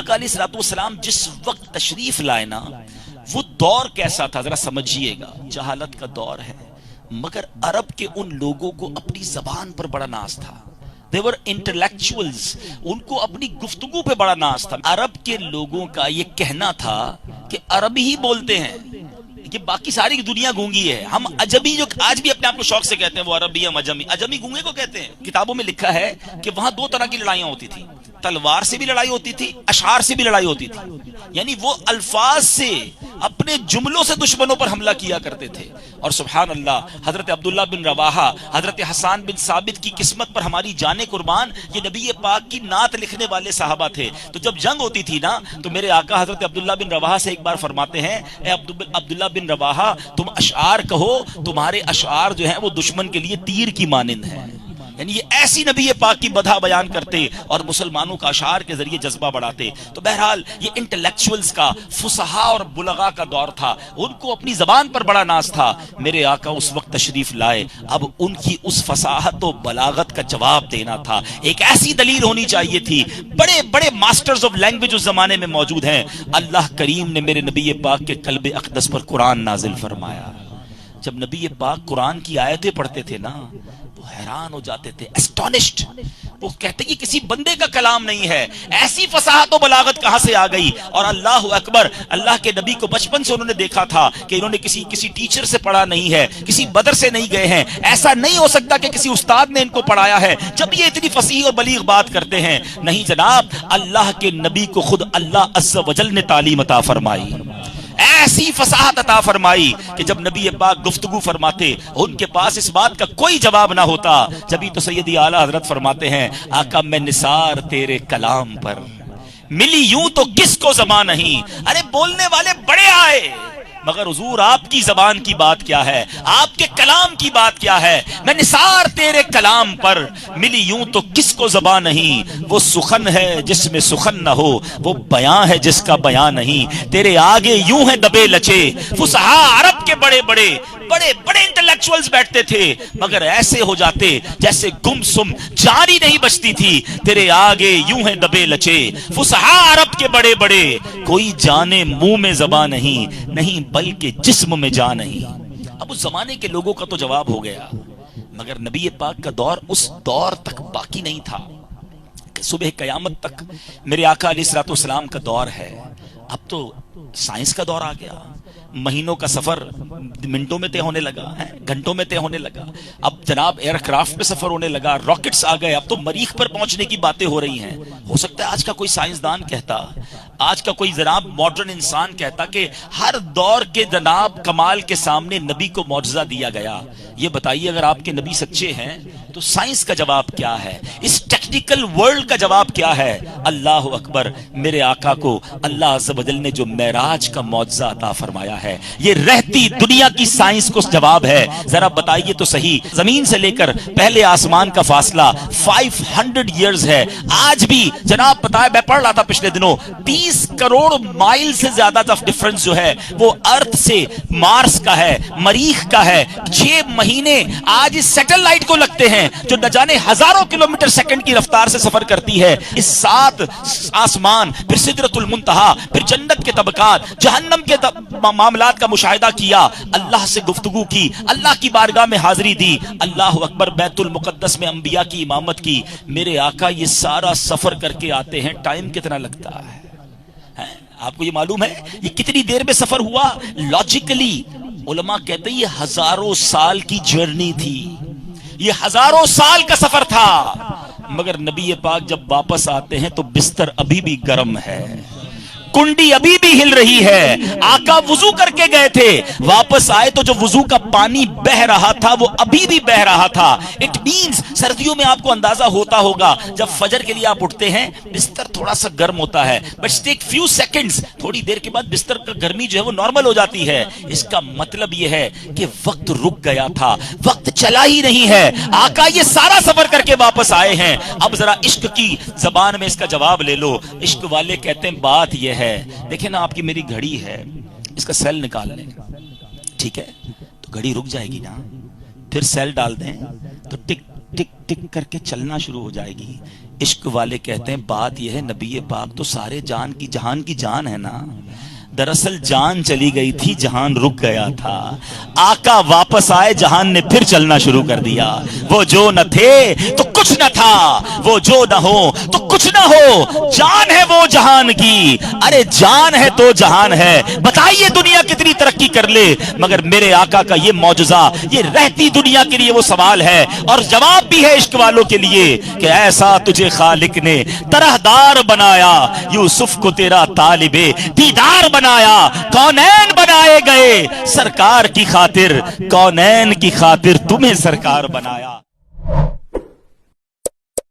آقا علیہ الصلوۃ والسلام جس وقت تشریف لائے نا، وہ دور کیسا تھا ذرا سمجھیے گا. جہالت کا دور ہے، مگر عرب کے ان لوگوں کو اپنی زبان پر بڑا ناز تھا. They were intellectuals. ان کو اپنی گفتگو پہ بڑا ناز تھا. عرب کے لوگوں کا یہ کہنا تھا کہ عربی ہی بولتے ہیں، کہ باقی ساری دنیا گونگی ہے. ہم عجمی جو آج بھی اپنے آپ کو شوق سے کہتے ہیں وہ عربی، ہم عجمی. عجمی گونگے کو کہتے ہیں. کتابوں میں لکھا ہے کہ وہاں دو طرح کی لڑائیاں ہوتی تھی، تلوار سے بھی لڑائی ہوتی تھی، اشعار سے بھی لڑائی ہوتی تھی. یعنی وہ الفاظ سے اپنے جملوں سے دشمنوں پر حملہ کیا کرتے تھے. اور سبحان اللہ، حضرت عبداللہ بن رواحہ، حضرت حسان بن ثابت کی قسمت پر ہماری جانیں قربان، یہ نبی پاک کی نعت لکھنے والے صحابہ تھے. تو جب جنگ ہوتی تھی نا، تو میرے آقا حضرت عبداللہ بن رواحہ سے ایک بار فرماتے ہیں، اے عبداللہ بن رواحہ، تم اشعار کہو، تمہارے اشعار جو ہیں وہ دشمن کے لیے تیر کی مانند ہیں. یعنی یہ ایسی نبی پاک کی مدح بیان کرتے اور مسلمانوں کا اشعار کے ذریعے جذبہ بڑھاتے. تو بہرحال یہ انٹلیکچوئلز کا، فصحاء اور بلغاء کا دور تھا. ان کو اپنی زبان پر بڑا ناز تھا. میرے آقا اس وقت تشریف لائے، اب ان کی اس فصاحت و بلاغت کا جواب دینا تھا. ایک ایسی دلیل ہونی چاہیے تھی. بڑے بڑے ماسٹرز آف لینگویج اس زمانے میں موجود ہیں. اللہ کریم نے میرے نبی پاک کے قلب اقدس پر قرآن نازل فرمایا. جب نبی پاک قرآن کی آیتیں پڑھتے تھے نا، وہ حیران ہو جاتے تھے، اسٹونشڈ. وہ کہتے کہ کسی بندے کا کلام نہیں ہے، ایسی فصاحت و بلاغت کہاں سے آ گئی. اور اللہ اکبر، اللہ کے نبی کو بچپن سے انہوں نے دیکھا تھا کہ انہوں نے کسی ٹیچر سے پڑھا نہیں ہے، کسی بدر سے نہیں گئے ہیں. ایسا نہیں ہو سکتا کہ کسی استاد نے ان کو پڑھایا ہے جب یہ اتنی فصیح اور بلیغ بات کرتے ہیں. نہیں جناب، اللہ کے نبی کو خود اللہ عز و جل نے تعلیم عطا فرمائی، ایسی فصاحت عطا فرمائی کہ جب نبی پاک گفتگو فرماتے ان کے پاس اس بات کا کوئی جواب نہ ہوتا. جبھی تو سیدی اعلیٰ حضرت فرماتے ہیں، آقا میں نثار تیرے کلام پر، ملی یوں تو کس کو زبان نہیں. ارے بولنے والے بڑے آئے، مگر حضور آپ کی زبان کی بات کیا ہے، آپ کے کلام کی بات کیا ہے. میں نثار تیرے کلام پر، ملی یوں تو کس کو زبان نہیں. وہ سخن ہے جس میں سخن نہ ہو، وہ بیان ہے جس کا بیان نہیں. تیرے آگے یوں ہے دبے لچے، فصحاء عرب کے بڑے بڑے بڑے بڑے انٹلیکچوئلز بیٹھتے تھے، مگر ایسے ہو جاتے جیسے گم سم جاری نہیں بچتی تھی. تیرے آگے یوں ہے دبے لچے، فصحاء عرب کے بڑے بڑے، کوئی جانے منہ میں زبان نہیں بلکہ جسم میں جان نہیں. اب اس زمانے کے لوگوں کا تو جواب ہو گیا، مگر نبی پاک کا دور اس دور تک باقی نہیں تھا. صبح قیامت تک میرے آقا علیہ الصلوۃ والسلام کا دور ہے. اب تو سائنس کا دور آ گیا، مہینوں کا سفر منٹوں میں طے ہونے لگا، گھنٹوں میں طے ہونے لگا. اب جناب ایئر کرافٹ پہ سفر ہونے لگا، راکٹس آ گئے، اب تو مریخ پر پہنچنے کی باتیں ہو رہی ہیں. ہو سکتا ہے آج کا کوئی سائنسدان کہتا، آج کا کوئی جناب ماڈرن انسان کہتا کہ ہر دور کے جناب کمال کے سامنے نبی کو معجزہ دیا گیا. یہ بتائیے اگر آپ کے نبی سچے ہیں تو سائنس کا جواب کیا ہے، اس ٹیکنیکل ورلڈ کا جواب کیا ہے. اللہ اکبر، میرے آقا کو اللہ عز و جل نے جو معراج کا معجزہ عطا فرمایا ہے، یہ رہتی دنیا کی سائنس کو جواب ہے. ذرا بتائیے تو صحیح، زمین سے لے کر پہلے آسمان کا فاصلہ 500 ایئرز ہے. آج بھی جناب بتائے، میں پڑھ رہا تھا پچھلے دنوں، 30 کروڑ مائل سے زیادہ ڈفرنس جو ہے وہ ارتھ سے مارس کا ہے، مریخ کا ہے. 6 مہینے آج اس سیٹلائٹ کو لگتے ہیں جو نہ جانے ہزاروں کلومیٹر سیکنڈ کی رفتار سے سفر کرتی ہے. اس 7 آسمان، پھر سدرۃ المنتہا، پھر جنت کے طبقات، جہنم کے معاملات کا مشاہدہ کیا، اللہ سے گفتگو کی، اللہ کی بارگاہ میں حاضری دی، اللہ اکبر، بیت المقدس میں انبیاء کی امامت کی. میرے آقا یہ سارا سفر کر کے آتے ہیں، ٹائم کتنا لگتا ہے آپ کو یہ معلوم ہے؟ یہ کتنی دیر میں سفر ہوا؟ لاجیکلی علماء کہتے ہیں یہ ہزاروں سال کی جرنی تھی، یہ ہزاروں سال کا سفر تھا. مگر نبی پاک جب واپس آتے ہیں تو بستر ابھی بھی گرم ہے، کنڈی ابھی بھی ہل رہی ہے. آقا وضو کر کے گئے تھے، واپس آئے تو جو وضو کا پانی بہ رہا تھا وہ ابھی بھی بہ رہا تھا. اٹ مینز سردیوں میں آپ کو اندازہ ہوتا ہوگا جب فجر کے لیے آپ اٹھتے ہیں بستر تھوڑا سا گرم ہوتا ہے، بٹ ٹیک فیو سیکنڈز، تھوڑی دیر کے بعد بستر کا گرمی جو ہے وہ نارمل ہو جاتی ہے. اس کا مطلب یہ ہے کہ وقت رک گیا تھا، وقت چلا ہی نہیں ہے. آقا یہ سارا سفر کر کے واپس آئے ہیں. اب ذرا عشق کی زبان میں اس کا جواب لے لو. عشق والے کہتے ہیں بات یہ ہے، دیکھیں نا آپ کی میری گھڑی ہے، اس کا سیل نکال لیں، ٹھیک ہے تو گھڑی رک جائے گی نا، پھر سیل ڈال دیں تو ٹک ٹک ٹک کر کے چلنا شروع ہو جائے گی. عشق والے کہتے ہیں بات یہ ہے نبی پاک تو سارے جہان کی جان ہے نا، دراصل جان چلی گئی تھی جہان رک گیا تھا، آقا واپس آئے جہان نے پھر چلنا شروع کر دیا۔ وہ جو نہ تھے تو کچھ نہ تھا، وہ جو نہ ہو تو کچھ نہ ہو، جان ہے وہ جہان کی، ارے جان ہے تو جہان ہے۔ بتائیے دنیا کتنی ترقی کر لے مگر میرے آقا کا یہ معجزہ، یہ رہتی دنیا کے لیے وہ سوال ہے اور جواب بھی ہے عشق والوں کے لیے کہ ایسا تجھے خالق نے طرح دار بنایا، یوسف کو تیرا طالب دیدار بنایا، کونین بنائے گئے سرکار کی خاطر، کونین کی خاطر تمہیں سرکار بنایا۔